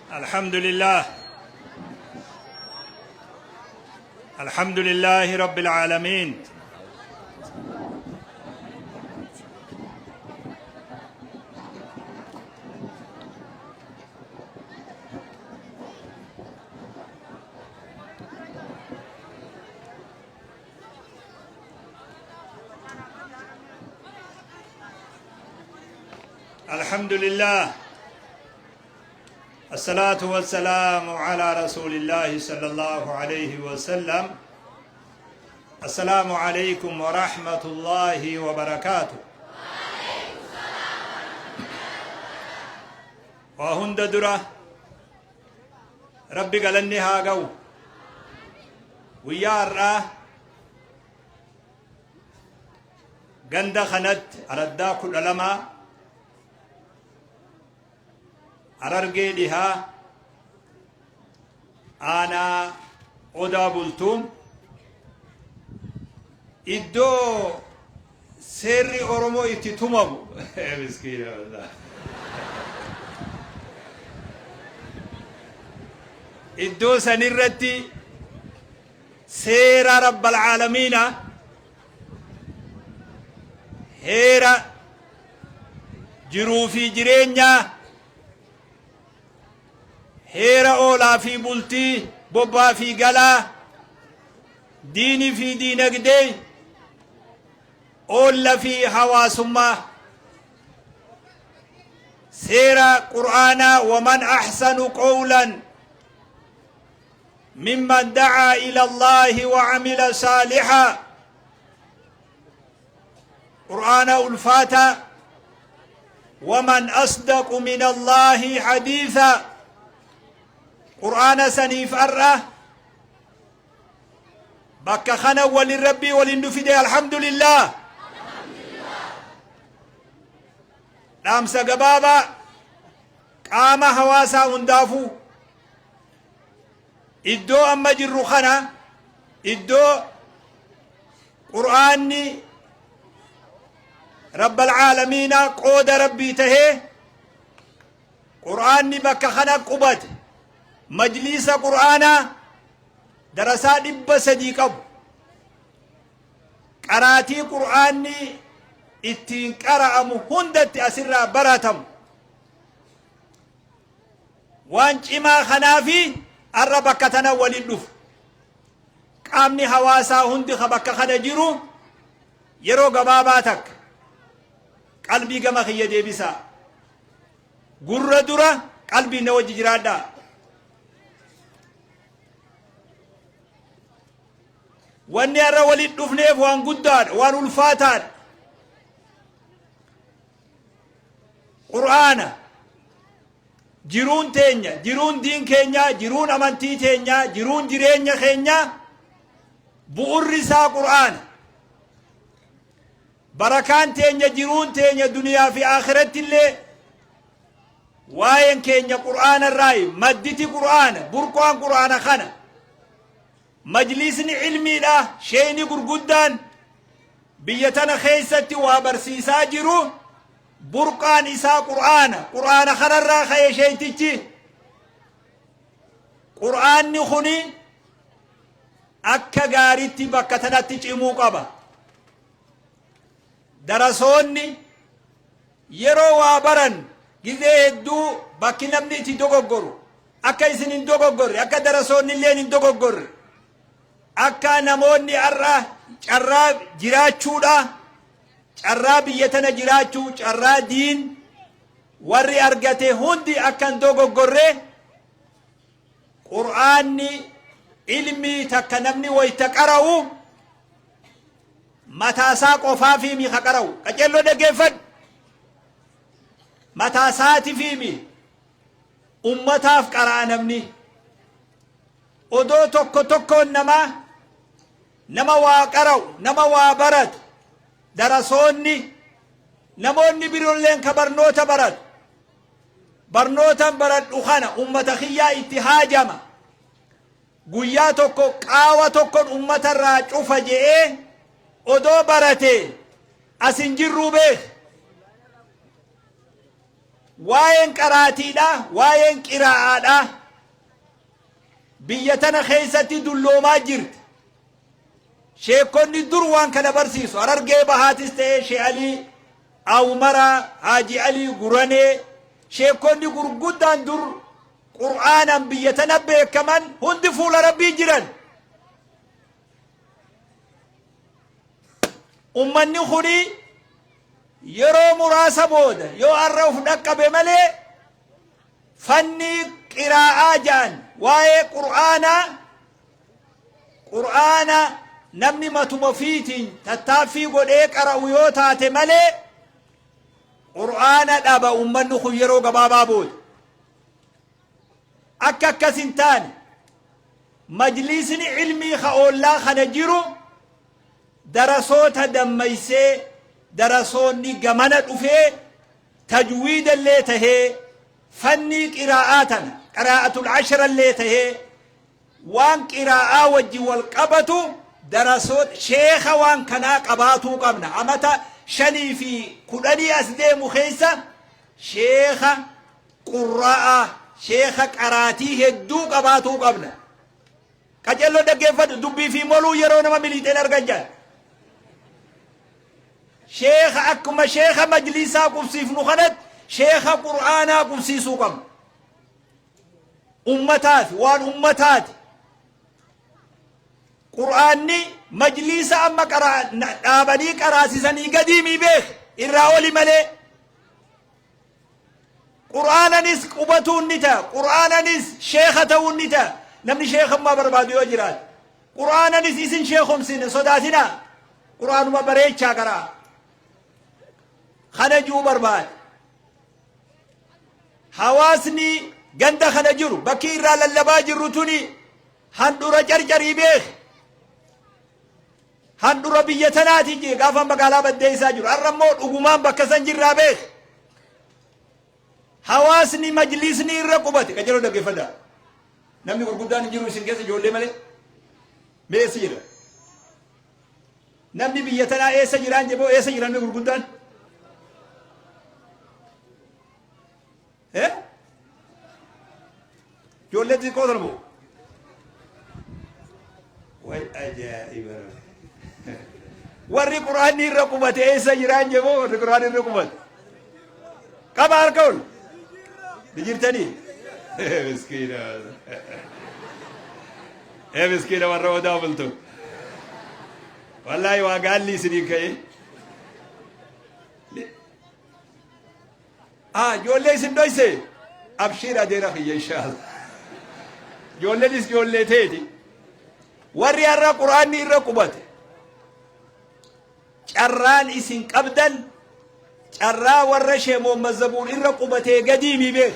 الحمد لله. الحمد لله رب العالمين. الحمد لله. الصلاة والسلام على رسول الله صلى الله عليه وسلم. السلام عليكم ورحمة الله وبركاته. وهند درة ربي قالني هاقو ويارا قند خنت أردا كل لما أررجي لها أنا أدا بلتوم إدو سري أورمو إتتومبو مسكين والله. إدو سنرتي سير رب العالمين هيرا جروفي جرينيا هيرا أولا في بلتي بوبا في قلا ديني في دينك دي أولا في حواسما سيرا قرآنا ومن أحسن قولا ممن دعا إلى الله وعمل صالحا قرآنا الفاتا ومن أصدق من الله حديثا قرآن سنيف أرى بك خنا وللربي وللنفدي الحمد لله. نامس قبابا قام حواسا هندافو إدو أما جرو خنا إدو قرآني رب العالمين قود ربي تهي قرآني بك خنا قبت مجلس قرآنا درسات بسدي قب قراتي قرآني اتين قرأم هندت أسرى براتم وانج إما خنافي الربك تنول الدف قامني حواسا هند خبك خنجرو يرو قباباتك قلبي قم خيدي بسا قرر درة قلبي نوجي جرادا واني أرى ولد دفنيف وان قدار وان الفاتار قرآن جرون تينيا جرون دين كينيا جرون أمانتي تينيا جرون جرينيا خينيا بؤرسا قرآن بركان تينيا جرون تينيا دنيا في آخرت اللي واين كينيا قرآن الرأي مدتي قرآن برقوان قرآن خنا مجلسني علمي لا شيني قرقودان بيتنا خيستي وابرسيسا جرو برقان إسا قرآن خنرا خي شيتيجي قرآن نخوني أكا غاريتي بكتنا تجمو قبا درسوني يرو وابرن جذي هدو باكي نمني تدوغو أكا إسنين دوغو أكا درسوني اللين دوغو akka namoonni carraa jiraachuudha carraa biyya tana jiraachuu carraa diin warri argate hundi akkan dogoggorre qur'aanni ilmii takka namni wayta qara'u mataasaa qofaa fi mi qara'u qacello dhageeffad mataasaati fi mi ummataaf qara'a namni odoo tokkoon nama waa qara'u nama waa baratu darasoonni namoonni biroolleen ka barnoota baratu barnootan baradhu kana ummata kiyyaa itti haajama guyyaa tokko qaawa tokkon ummatarraa cufa je'ee odoo barate asin jirruu beek وين قراتيدا وين قراءة بيتنا خيستي دلو ما جرت شيكوني دروان كان برسيسو أررقي بهاتستي شي علي أو مرا حاجي علي قراني شيكوني قرقودان در قرآنا بيتنا بيك كمان هندي فول ربي جران أمني خوري يرو مراسة بودا يو عرف نكا بملي فني قراءة جان واي قرآن نمني ما تمفيتين تتافي قد اقرأ ويوتات ملي قرآن دابا أمني خو يرو قبابا بود أكا سنتان مجلسني علمي خأولا خنجيرو درسوت دميسي درسوني قمنت أفي تجويد اللي تهي فني قراءاتنا قراءة العشر اللي تهي وان قراءة وجي والقبة درسوت شيخ وان كنا قباتو قبنا أمتا شني في كلني أسدي مخيسة شيخ قراءة شيخ قراتي هدو قباتو قبنا كجلو دقفت دبي في مولو يرون ما مليتين أرقنجان شيخ أكما شيخ مجلسا قبسيف نخنت شيخ قرآنا قبسيسو قم أمتات وان أمتات قرآني مجلسا أما نابني كراسسني قديمي بيخ إراولي ملي قرآنا نس قبتون نتا قرآنا نس شيختون نتا نمني شيخ ما بربادو يجرات قرآنا نس إسن شيخهم سن صداتنا قرآن ما بريد شاكرا خنجو برباد حواسني غند خنجرو بكير للبا جرتوني هندورا جرجري بيخ هندورا بيتناتي جي غافا مقالا بديسا جرو الرمو دغومان بكسن جرا بيخ حواسني مجلسني رقبتي كجرو دغ فدا نمني غرغدان جرو سنجس جولي ملي ميسير نمني بيتنا اي سجران جبو اي سجران غرغدان ايه جولتي كودرمو واي اجائب وري قراني رقبتي اي سجران جبو وري قراني رقبت كبار كول بجرتني مسكينه ايه مسكينه مره دابلتو والله وقال لي سنيكاي جولي سندويسي أبشير أدير أخي إن شاء الله جولي ديس جولي تيتي وري أرى قرآن نير قبت شران إسن قبدا شرا ورشي ممزبون إر قبتي قديمي بيخ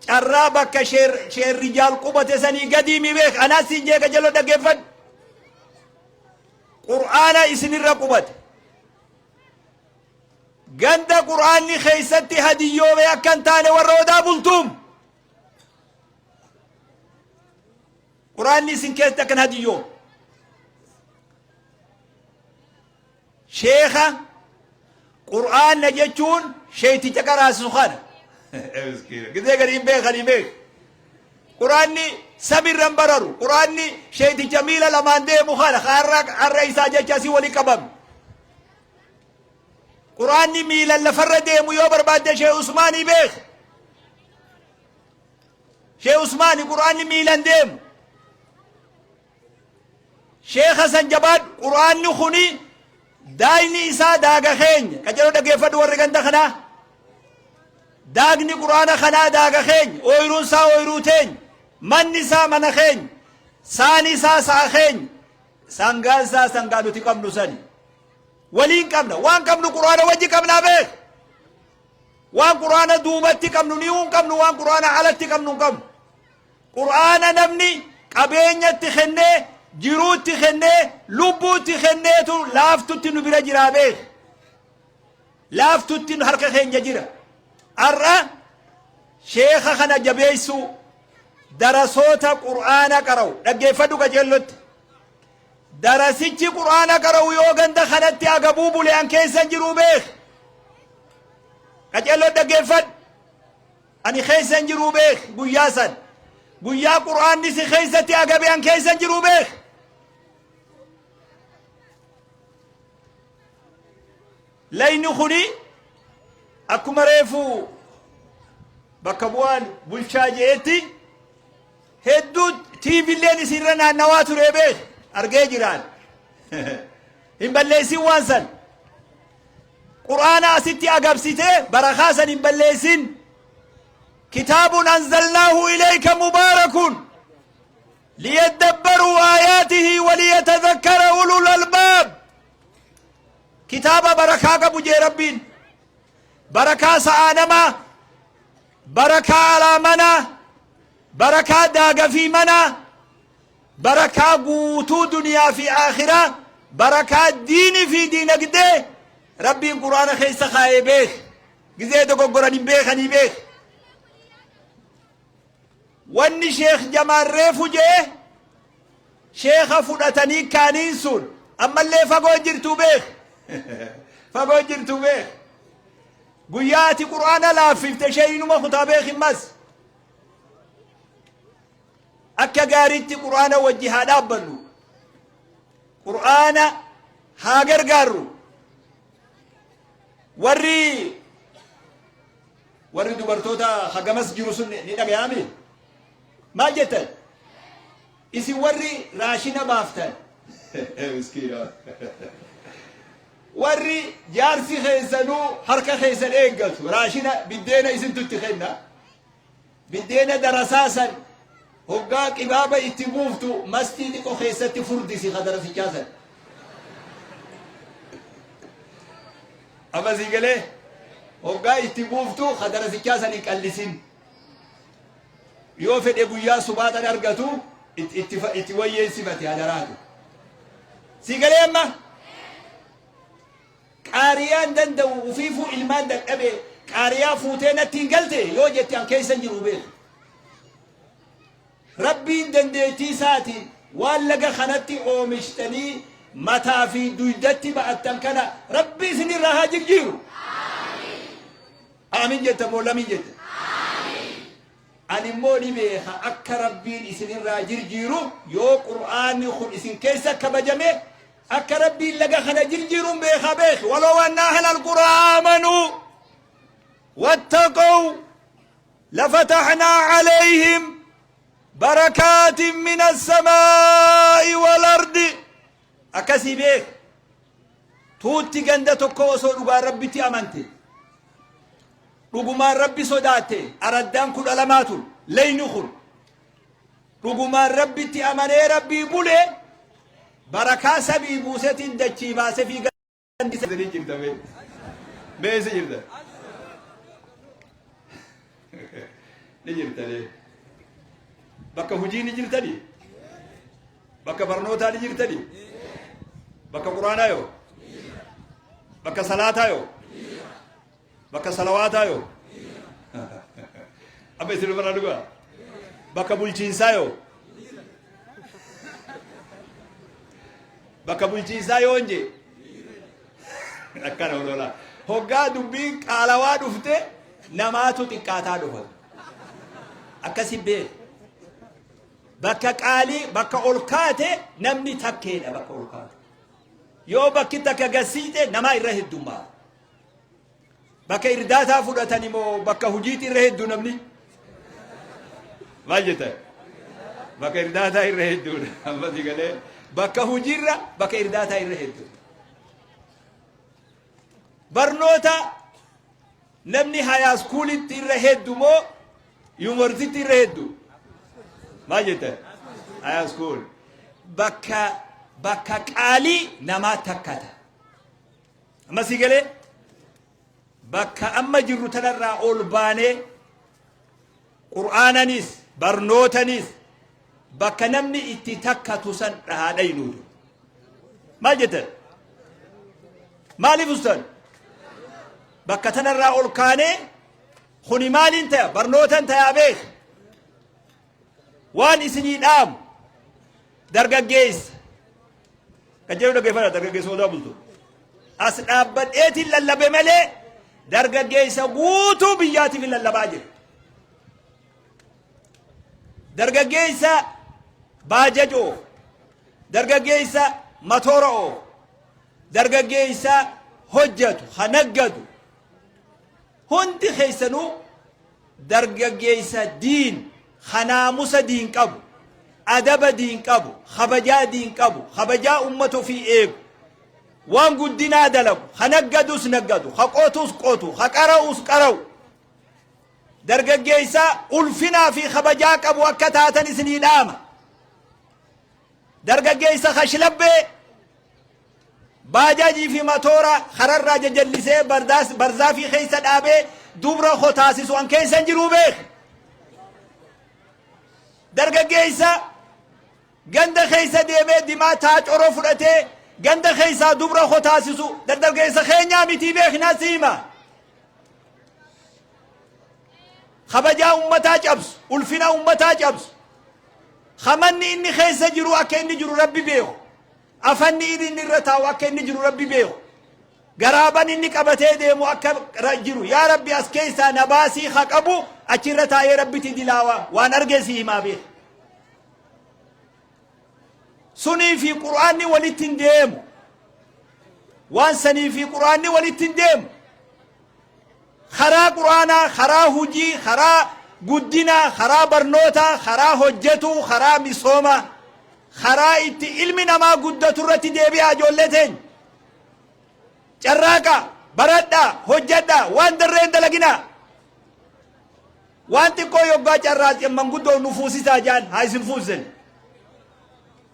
شرا بك شير رجال قبت سني قديمي بيخ أنا سنجيك جلو دقفت قرآن إسن إر قبت غند قرآن خيستي هديو بيكن تاني ورودا بلتوم قرآن سنكيت تكن هديو شيخة قرآن نجتون شيتي تكرا سخانة كده قريب بيخ قريب بيخ قرآن سمير رمبررو قرآن شيتي جميلة لما ندي مخالة خارق الرئيسة جاتشاسي ولي كبام قرآن ميلا لفرده ميوبر بعد شيخ عثماني بيخ شيخ عثماني قرآن ميلا ديم شيخ حسن جباد قرآن خوني دايني إسا داغا خين كجلو داغي فدور رغن دخنا داغني قرآن خنا داغا خين اويرون سا اويروتين من نسا من خين ساني سا سا خين سانغال سا سانغالو تقام نساني ولين كمنا وان كمنا قرآن وجه كمنا بيخ وان قرآن دوبتي كمنا نيون كمنا وان قرآن علتي كمنا كم قرآن نمني قبينة تخنة جروت تخنة لبو تخنة تو لافتو تنو برا جرا بيخ لافتو تنو حركة خين جرا أرى شيخ خنا جبيسو درسوتا قرآن قرأو لقى فدو كجلت درسيتي قرآن قرأو يوغن دخلت يا قبوب لأن كيسا جرو بيخ qajeeloo dhaggeeffadhu ani keeysan jiruu beek guyyaa san guyyaa qur'aanni si keeysatti agabe an keeysan jiruu beek layni kuni akkuma reefuu bakka bu'aan bulchaa je'etti hedduu tiivilleen isinirra naannawaa ture beek argee jiraan hin balleessin waan san qur'aana asitti agabsite barakaa san hin balleessin kitaabun anzalnaahu ilayka mubaarakun liyadabbaruu aayaatihi waliyatadhakkara ulul albaab kitaaba barakaa qabu jee rabbiin barakaa sa'aa namaa barakaa alaa manaa barakaa daagafii manaa barakaa guutuu duniyaa fi aakhiraa barakaa diinii fi diinagdee rabbiin qur'aana keessa kaa'ee beek gizee dogoggoran hin beekanii beek wanni sheekh jamaal reefu jee sheekha fudhatanii kaaniin sun ammallee fagoo jirtuu beek fagoo jirtuu beek guyyaa ati qur'aana laaffifte sheeyinuma kutaa beek himmas akka gaariitti qur'aana wajji haa dhaabbannu qur'aana haa gargaarru warri dubartoota hagamas jiru sun ni dhagayaami maal jettan isin warri raashina baaftan miskiina warri jaarsi keessanuu harka keessan eeggatu raashina biddeena isintutti kenna biddeena darasaasan hoggaa qibaaba itti buuftu mastii xiqqoo keessatti furdisi kadarasichaasan ammasii galee hoggaa itti buuftu kadarasichaasan hin qallisin yoo fedhe guyyaa subaaxan argatu itti wayyeessifate hadaraatu sii galee amma qaariyaan danda'u ufiifuu ilmaan dadhabe qaariyaa fuutee natti hin galte yoo jette an keessan jiru beeku rabbiin dandeettii isaatiin waan laga kanatti oomishtanii mataa fi duydatti ba'attan kana rabbi isinirraa haa jijjiiru aamin jetta moo lamin jette ani immoo ni beeka akka rabbiin isinirraa jijjiiru yoo qur'aanni kun isin keessa kabajame akka rabbiin laga kana jijjiiruun beeka beek walaw anna ahla alqura aamanuu wattaqaw lafatahnaa calayhim بركات من السماء والأرض أكسي بيك توتي جندا تكوسو ربا ربي تي أمانتي رغما ربي صداتي أردان كل علامات لين نخل رغما ربي تي أماني ربي بولي بركة سبي بوسة دجي باسة في جندي سبي جردا بي بيسي جردا نجردا ليه bakka hujii ni jirtani bakka barnootaa ni jirtani bakka quraanaa yoo bakka salaataa yoo bakka salawaataa yoo amma isin bara dhugaa bakka bulchiinsaa yoo bakka bulchiinsaa yoo nje akkana walola hoggaa dubbiin qaalawaa dhufte namaatu xiqqaataa dhufa akkasi bee bakka qaalii bakka olkaate namni takkeedha bakka olkaate yoo bakki takka gasiite nama irra heddummaa bakka irdaataa fudhatani moo bakka hujiiti irra heddu namni maal jetta bakka irdaataa irra hedduudha ammasi galee bakka hujiirra bakka irdaataa irra heddu barnoota namni hayaa skuulitti irra heddu moo yuunivarsiitii irra heddu ما جت هاي سكول بكا قالي نما تكتا أما سيقولي بكا أما جرو تنرى أولباني قرآن نيس برنوت نيس بكا نمني اتتكا تسن هذا ينود ما جت مالي فستان بكا تنرى أولكاني خوني مالي انت برنوت انت يا بيخ وان اسني دام درجيس كجيرو دغه فلا درجيس ودا بلتو اس دابت ايتي للب ملي dargaggeessa guutuu biyyaatiif lallabaa jira. Dargaggeessa baajajoo, dargaggeessa matoora'oo, dargaggeessa hojjetu, hanaggadu hundi keessanuu dargaggeessa diin, hanaamusa diin qabu, adaba diin qabu, kabajaa diin qabu, kabajaa ummata ofii eegu, waan guddinaa dalagu, hanaggadus naggadu, haqootus qotu, haqara'us qara'u. dargaggeessa ulfinaa fi kabajaa qabu akka taatan isinii dhaama. dargaggeessa kashlabbee baajaajii fi matoora kararraa jajallisee barzaa fi keessa dhaabee dubra hotaasisu an keessan jiruu beek. dargaggeessa ganda keessa deemee dimaa taacoroo fudhatee ganda keessaa dubra hotaasisu dargaggeessa keenyaa mitii beeknaa siima. kabajaa ummataa cabsu, ulfina ummataa cabsu. hamanni inni keessa jiru akka inni jiru rabbi beeku. afanni inni irra taa'u akka inni jiru rabbi beeku. garaaban inni qabatee deemu akka jiru yaa rabbi as keessaa nabaasii haa qabu achirra taa'ee rabbiti dilaawa waan argeesi himaa beeku. sunii fi qur'aanni walitti hin deemu. waan sanii fi qur'aanni walitti hin deemu. karaa qur'aanaa, karaa hujii, karaa guddinaa, karaa barnootaa, karaa hojjetuu, karaa misooma, karaa itti ilmi namaa guddatu irratti deebi'aa ijoollee teenya. carraaqa, baradhaa, hojjedhaa, waan darreen dalaginaa. waan xiqqoo yoggaa carraa manguddoo nu fuusisaa jaan haa isin fuusen.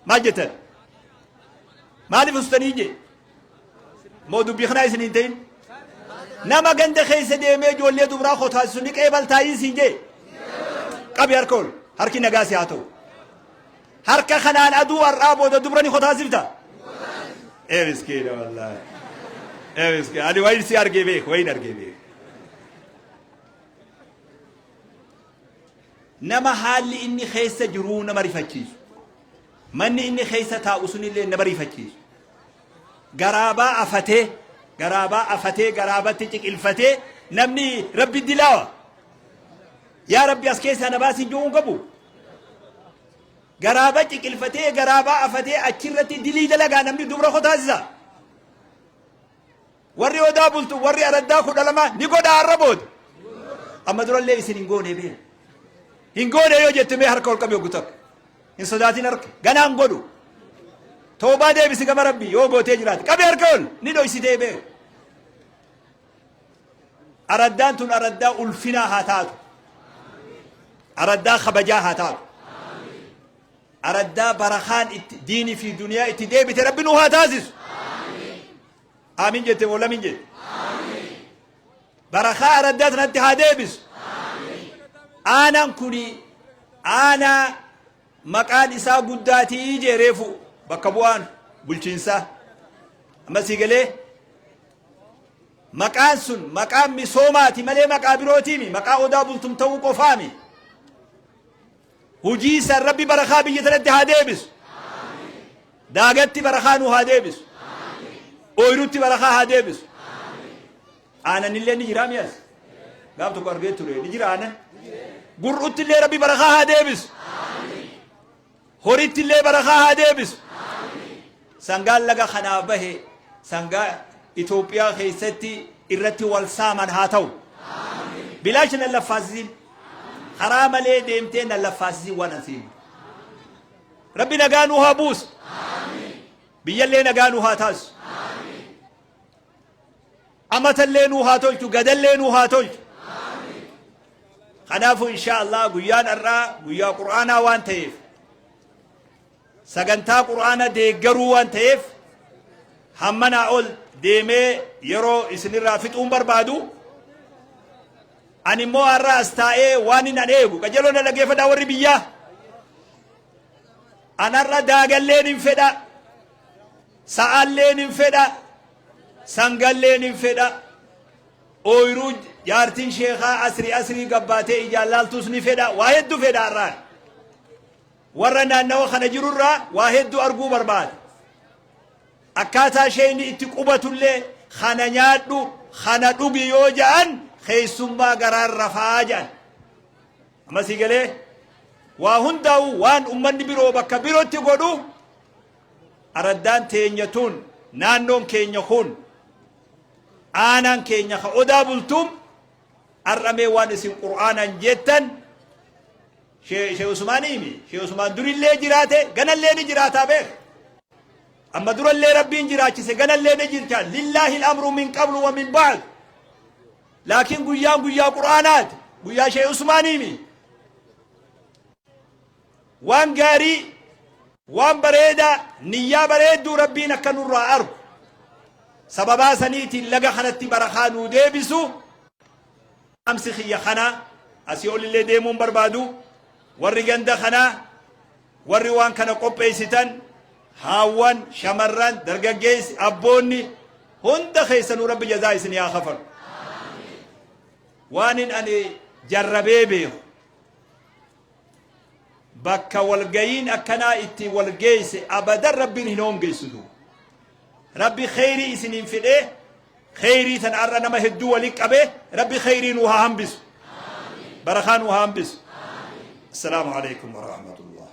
maal jettan? maaliif ustanii je? moo dubbii kanaa isin hin ta'in? nama ganda keessa deemee ijoollee dubraa hotaasisu ni qeebaltaayii siin jee. qabi harka ol, harki nagaasi haa ta'u. harka kanaan aduu har'aa booda dubra ni hotaasifta? miskiina wallaahi. miskiina ani wayin si argee beek, wayin argee beek. nama haalli inni keessa jiruu nama rifachiisu. manni inni keessa taa'u sunillee nama rifachiisu. garaabaa afatee garaabatti ciqilfatee namni rabbi dilaawa. yaa rabbi as keessaa nabaasii jiruun qabu. garaaba ciqilfatee garaabaa afatee achirratti dilii dalagaa namni dubra hotaasisa. warri odaa bultu warri araddaa 12 ni godha har'a booda. amma durallee isin hin goone beela. hin goone yoo jette mee harka ol qabi oggu takka. hin sodaatin harka ganaan godhu. toobaa deebisi gama rabbi yoo gootee jiraate qabi harka ol ni dhoysitee beeku. araddaan tun araddaa ulfinaa haa taatu. araddaa kabajaa haa taatu. araddaa barakaan diinii fi duniyaa itti deebite rabbi nu haa taasisu. aamin jette moo lamin jette? barakaa araddaa tanatti haa deebisu. aanaan kuni aanaa maqaan isaa guddaatii jeereefu bakka bu'aan bulchiinsaa. amma sii galee maqaan sun maqaan misoomaati malee maqaa birootiimi. maqaa odaa bultum ta'uu qofaami. hujii san rabbi barakaa biyya tanatti haa deebisu. daagatti barakaa nu haa deebisu. ooyirutti barakaa haa deebisu. aananillee ni jiraa miyas gaaf tokko argee ture ni jira aanan. gur'utti illee rabbi barakaa haa deebisu. horitti illee barakaa haa deebisu. sangaan laga kanaa bahe sangaa Itoophiyaa keessatti irratti wal saaman haa ta'u. bilaashi nan laffaasisin karaa malee deemtee nan laffaasisin waan asiin. rabbi nagaa nuu haa buusu. biyyallee nagaa nuu haa taasisu. amatallee nuu haa tolchu, gadallee nuu haa tolchu. kanaafuu inshaa Allah guyyaan har'aa guyyaa qur'aanaa waan ta'eef sagantaa qur'aana deeggaruu waan ta'eef hammanaa ol deemee yeroo isinirraa fixuun barbaadu. ani immoo har'aa as taa'ee waan hin eegu qajeeloo na dhageeffadhaa warri biyyaa. anarra daagalleen hin fedha, sa'aalleen hin fedha, sangalleen hin fedha. ooyiruu jaartiin sheekaa asrii gabbaatee ijaallaaltus ni fedha. waa hedduu fedha har'aan. warra naannawa kana jirurraa waa hedduu arguu barbaada. akkaataa isheen itti qubatullee kana nyaadhu خنا دوغي يوجان خيسوما غرار رفاجان أما سيقلي وهندو وان أمني برو بكا برو تقولو أردان تينيتون نانون كينيخون آنان كينيخ أدا بلتم أرمي وان اسم قرآنا جيتا شيخ عثماني مي شيخ عثمان دور اللي جراته غن اللي نجراتا بيخ أما دور اللي ربين جراتي سي غن اللي نجرتا لله الأمر من قبل ومن بعد لكن قيا قرآنات قيا شيخ عثماني مي وان غاري وان بريدا نيا بريدو ربينا كنور أرب سببا سنيتي لغا خنتي برخانو ديبسو أمسخي يا خنا أسيول اللي ديمون بربادو ورّي غندا خنا ورّي وان كان قبيستان هاوان شمران درغاجيس أبوني هند خيسنو رب جزاي سنيا خفر وانين أني جربي بيو بكا والجين أكنا إتي والجيس أبدا ربي هنوم جيسدو ربي خيري سنين في إيه خيري تنعرنا ما هدو لك أبي ربي خيري وها هم بس برخان وها هم بس السلام عليكم ورحمة الله